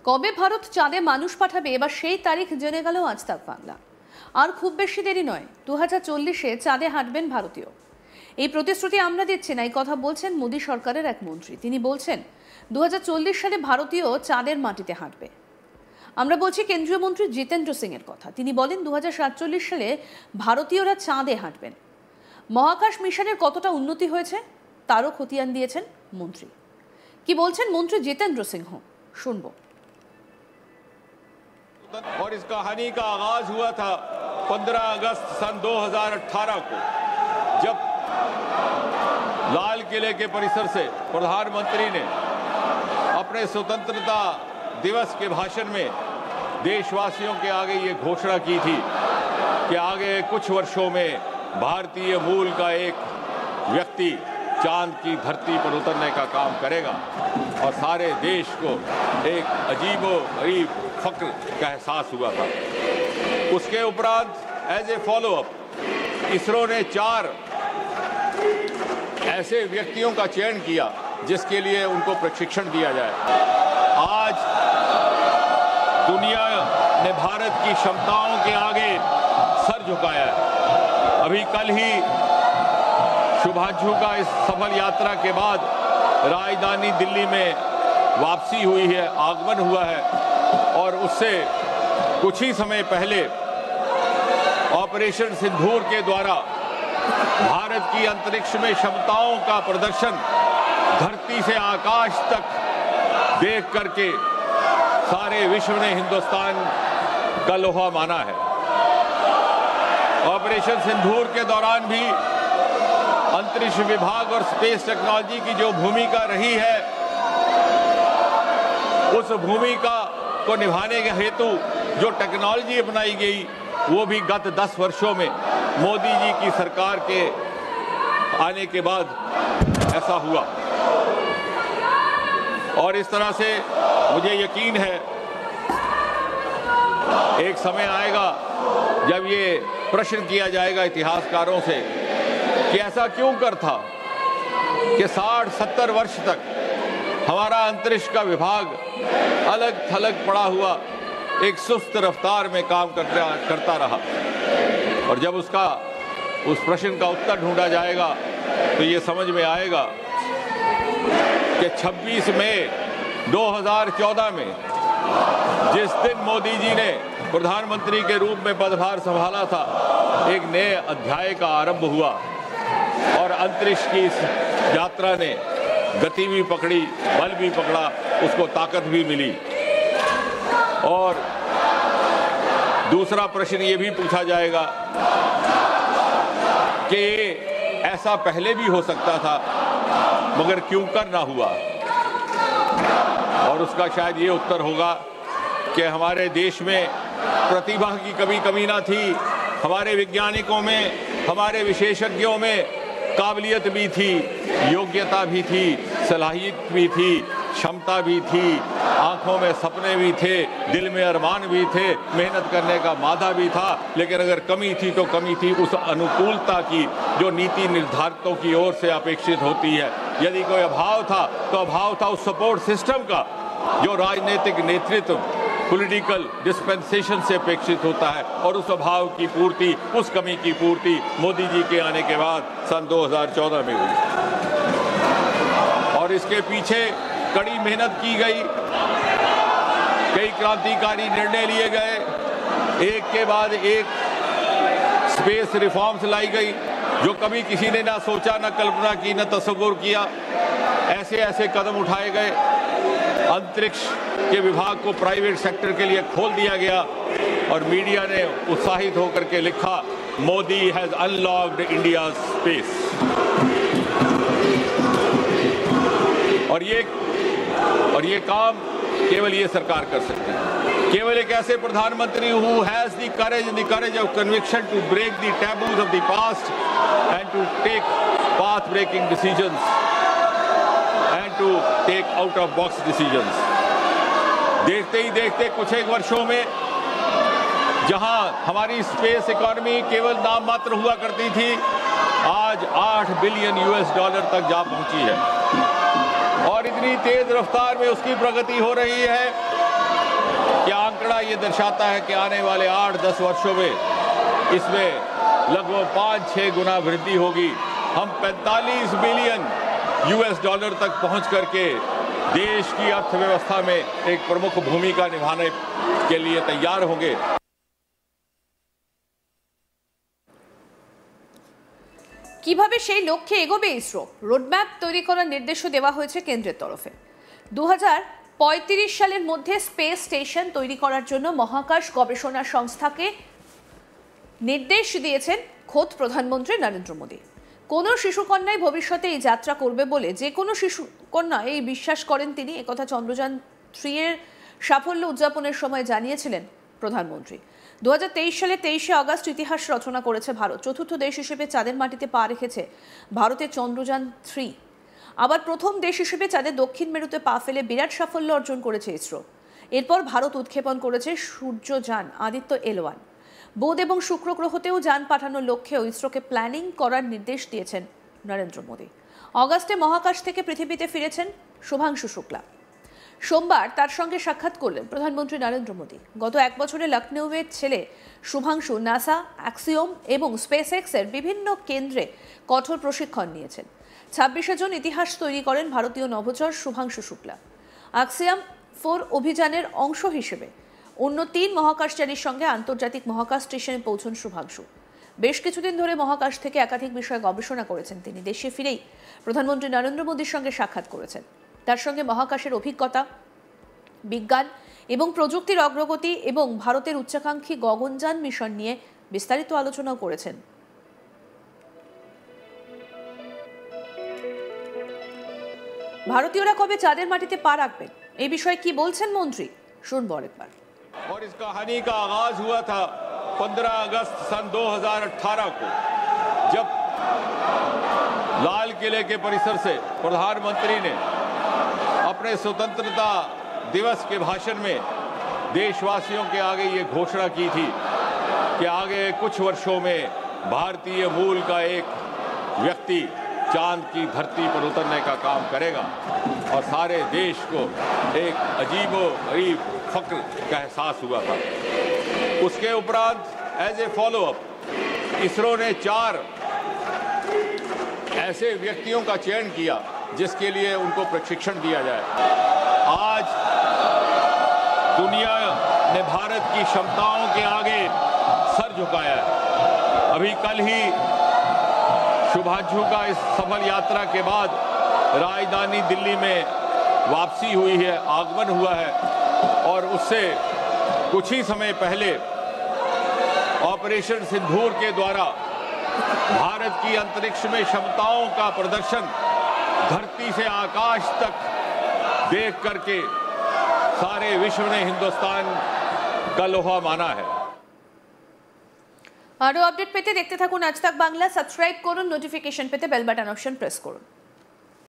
কবে ভারত চাঁদে মানুষ পাঠাবে এবার সেই তারিখ জেনে গেল আজ তাক বাংলা। আর খুব বেশি দেরি নয়, 2040-এ চাঁদে হাঁটবেন ভারতীয়। এই প্রতিশ্রুতি আমরা দিচ্ছি না, এই কথা বলছেন মোদী সরকারের এক মন্ত্রী। তিনি বলছেন 2040 সালে ভারতীয় চাঁদের মাটিতে হাঁটবে। আমরা বলছি কেন্দ্রীয় মন্ত্রী জিতেন্দ্র সিং এর কথা। তিনি বলেন 2047 সালে ভারতীয়রা চাঁদে হাঁটবেন। মহাকাশ মিশনের কতটা উন্নতি হয়েছে তারও খতিয়ান দিয়েছেন মন্ত্রী। কি বলছেন মন্ত্রী জিতেंद्र सिंह, শুনবো। और इस कहानी का आगाज हुआ था 15 अगस्त सन 2018 को, जब लाल किले के परिसर से प्रधानमंत्री ने अपने स्वतंत्रता दिवस के भाषण में देशवासियों के आगे ये घोषणा की थी कि आगे कुछ वर्षों में भारतीय मूल का एक व्यक्ति चांद की धरती पर उतरने का काम करेगा और सारे देश को एक अजीबो-गरीब फक्र का एहसास हुआ था। उसके उपरांत as a follow up ISRO ने 4 ऐसे व्यक्तियों का चयन किया जिसके लिए उनको प्रशिक्षण दिया जाए। आज दुनिया ने भारत की क्षमताओं के आगे सर झुकाया है। अभी कल ही शुभांशु का इस सफल यात्रा के बाद राजधानी दिल्ली में वापसी हुई है, आगमन हुआ है और उससे कुछ ही समय पहले ऑपरेशन सिंदूर के द्वारा भारत की अंतरिक्ष में क्षमताओं का प्रदर्शन धरती से आकाश तक देख करके सारे विश्व ने हिंदुस्तान का लोहा माना है। ऑपरेशन सिंदूर के दौरान भी अंतरिक्ष विभाग और स्पेस टेक्नोलॉजी की जो भूमिका रही है, उस भूमिका को निभाने के हेतु जो टेक्नोलॉजी अपनाई गई वो भी गत 10 वर्षों में मोदी जी की सरकार के आने के बाद ऐसा हुआ। और इस तरह से मुझे यकीन है एक समय आएगा जब ये प्रश्न किया जाएगा इतिहासकारों से कि ऐसा क्यों कर था कि 60-70 वर्ष तक हमारा अंतरिक्ष का विभाग अलग थलग पड़ा हुआ एक सुस्त रफ्तार में काम करता रहा। और जब उस प्रश्न का उत्तर ढूंढा जाएगा तो ये समझ में आएगा कि 26 मई 2014 में जिस दिन मोदी जी ने प्रधानमंत्री के रूप में पदभार संभाला था, एक नए अध्याय का आरंभ हुआ और अंतरिक्ष की इस यात्रा ने गति भी पकड़ी, बल भी पकड़ा, उसको ताकत भी मिली। और दूसरा प्रश्न ये भी पूछा जाएगा कि ऐसा पहले भी हो सकता था मगर क्यों कर ना हुआ। और उसका शायद ये उत्तर होगा कि हमारे देश में प्रतिभा की कभी कमी ना थी, हमारे वैज्ञानिकों में, हमारे विशेषज्ञों में काबिलियत भी थी, योग्यता भी थी, सलाहियत भी थी, क्षमता भी थी, आंखों में सपने भी थे, दिल में अरमान भी थे, मेहनत करने का मादा भी था। लेकिन अगर कमी थी तो कमी थी उस अनुकूलता की जो नीति निर्धारकों की ओर से अपेक्षित होती है। यदि कोई अभाव था तो अभाव था उस सपोर्ट सिस्टम का जो राजनीतिक नेतृत्व पॉलिटिकल डिस्पेंसेशन से अपेक्षित होता है। और उस अभाव की पूर्ति, उस कमी की पूर्ति मोदी जी के आने के बाद सन 2014 में हुई। और इसके पीछे कड़ी मेहनत की गई, कई क्रांतिकारी निर्णय लिए गए, एक के बाद एक स्पेस रिफॉर्म्स लाई गई जो कभी किसी ने ना सोचा, ना कल्पना की, ना तस्वुर किया। ऐसे ऐसे कदम उठाए गए, अंतरिक्ष के विभाग को प्राइवेट सेक्टर के लिए खोल दिया गया और मीडिया ने उत्साहित होकर के लिखा, Modi has unlocked India space. और ये काम केवल ये सरकार कर सकती है। केवल एक ऐसे प्रधानमंत्री who has the courage of conviction to break the taboos of the past and to take path breaking decisions and to take out of box decisions. देखते ही देखते कुछ एक वर्षों में जहां हमारी स्पेस इकोनॉमी केवल नाम मात्र हुआ करती थी, आज $8 बिलियन तक जा पहुंची है। और इतनी तेज रफ्तार में उसकी प्रगति हो रही है कि आंकड़ा ये दर्शाता है कि आने वाले 8-10 वर्षों में इसमें लगभग 5-6 गुना वृद्धि होगी। हम 45 बिलियन US डॉलर तक पहुंच करके देश की अर्थव्यवस्था में एक प्रमुख भूमिका निभाने के लिए तैयार होंगे। কিভাবে সেই লক্ষ্যে এগোবে ইসরো, রোডম্যাপ তৈরি করার নির্দেশও দেওয়া হয়েছে কেন্দ্রের তরফে। 2035 সালের মধ্যে স্পেস স্টেশন তৈরি করার জন্য মহাকাশ গবেষণা সংস্থাকে নির্দেশ দিয়েছেন খোদ প্রধানমন্ত্রী নরেন্দ্র মোদী। কোনো শিশুকন্যাই ভবিষ্যতে এই যাত্রা করবে বলে যে কোনো শিশুকন্যা এই বিশ্বাস করেন তিনি, একথা চন্দ্রযান 3 এর সাফল্য উদযাপনের সময় জানিয়েছিলেন প্রধানমন্ত্রী। 2023 সালে 23শে আগস্ট ইতিহাস রচনা করেছে ভারত। চতুর্থ দেশ হিসেবে চাঁদের মাটিতে পা রেখেছে ভারতের চন্দ্রযান 3। আবার প্রথম দেশ হিসেবে চাঁদের দক্ষিণ মেরুতে পা ফেলে বিরাট সাফল্য অর্জন করেছে ইসরো। এরপর ভারত উৎক্ষেপণ করেছে সূর্যযান আদিত্য L1। বুধ এবং শুক্র গ্রহতেও যান পাঠানোর লক্ষ্যেও ইসরোকে প্ল্যানিং করার নির্দেশ দিয়েছেন নরেন্দ্র মোদী। অগাস্টে মহাকাশ থেকে পৃথিবীতে ফিরেছেন শুভাংশু শুক্লা। সোমবার তার সঙ্গে সাক্ষাৎ করলেন প্রধানমন্ত্রী নরেন্দ্র মোদী। গত 1 বছরে লখনউয়ের ছেলে শুভাংশু নাসা, অ্যাক্সিওম এবং স্পেসএক্স এর বিভিন্ন কেন্দ্রে কঠোর প্রশিক্ষণ নিয়েছেন। 26 জন ইতিহাস তৈরি করেন ভারতীয় নভোচর শুভাংশু শুক্লা। অ্যাক্সিওম 4 অভিযানের অংশ হিসেবে অন্য 3 মহাকাশচারীর সঙ্গে আন্তর্জাতিক মহাকাশ স্টেশনে পৌঁছন শুভাংশু। বেশ কিছুদিন ধরে মহাকাশ থেকে একাধিক বিষয়ে গবেষণা করেছেন তিনি। দেশে ফিরেই প্রধানমন্ত্রী নরেন্দ্র মোদীর সঙ্গে সাক্ষাৎ করেছেন। তার সঙ্গে মহাকাশের অভিজ্ঞতা, বিজ্ঞান এবং প্রযুক্তির অগ্রগতি এবং ভারতের উচ্চাকাঙ্ক্ষী গগনযান মিশন নিয়ে বিস্তারিত আলোচনাও করেছেন। ভারতীয়রা কবে চাঁদের মাটিতে পা রাখবেন এই বিষয়ে কি বলছেন মন্ত্রী, শুনবো আরেকবার। और इस कहानी का आगाज हुआ था 15 अगस्त सन 2018 को, जब लाल किले के परिसर से प्रधानमंत्री ने अपने स्वतंत्रता दिवस के भाषण में देशवासियों के आगे ये घोषणा की थी कि आगे कुछ वर्षों में भारतीय मूल का एक व्यक्ति चांद की धरती पर उतरने का काम करेगा और सारे देश को एक अजीबो-गरीब फक्र का एहसास हुआ था। उसके उपरांत as a follow up ISRO ने 4 ऐसे व्यक्तियों का चयन किया जिसके लिए उनको प्रशिक्षण दिया जाए। आज दुनिया ने भारत की क्षमताओं के आगे सर झुकाया है। अभी कल ही शुभांशु का इस सफल यात्रा के बाद राजधानी दिल्ली में वापसी हुई है, आगमन हुआ है और उससे कुछ ही समय पहले ऑपरेशन सिंदूर के द्वारा भारत की अंतरिक्ष में क्षमताओं का प्रदर्शन धरती से आकाश तक देख करके सारे विश्व ने हिंदुस्तान का लोहा माना है। আরো আপডেট পেতে দেখতে থাকুন আজ তাক বাংলা। সাবস্ক্রাইব করুন, নোটিফিকেশন পেতে বেল বাটন অপশন প্রেস করুন।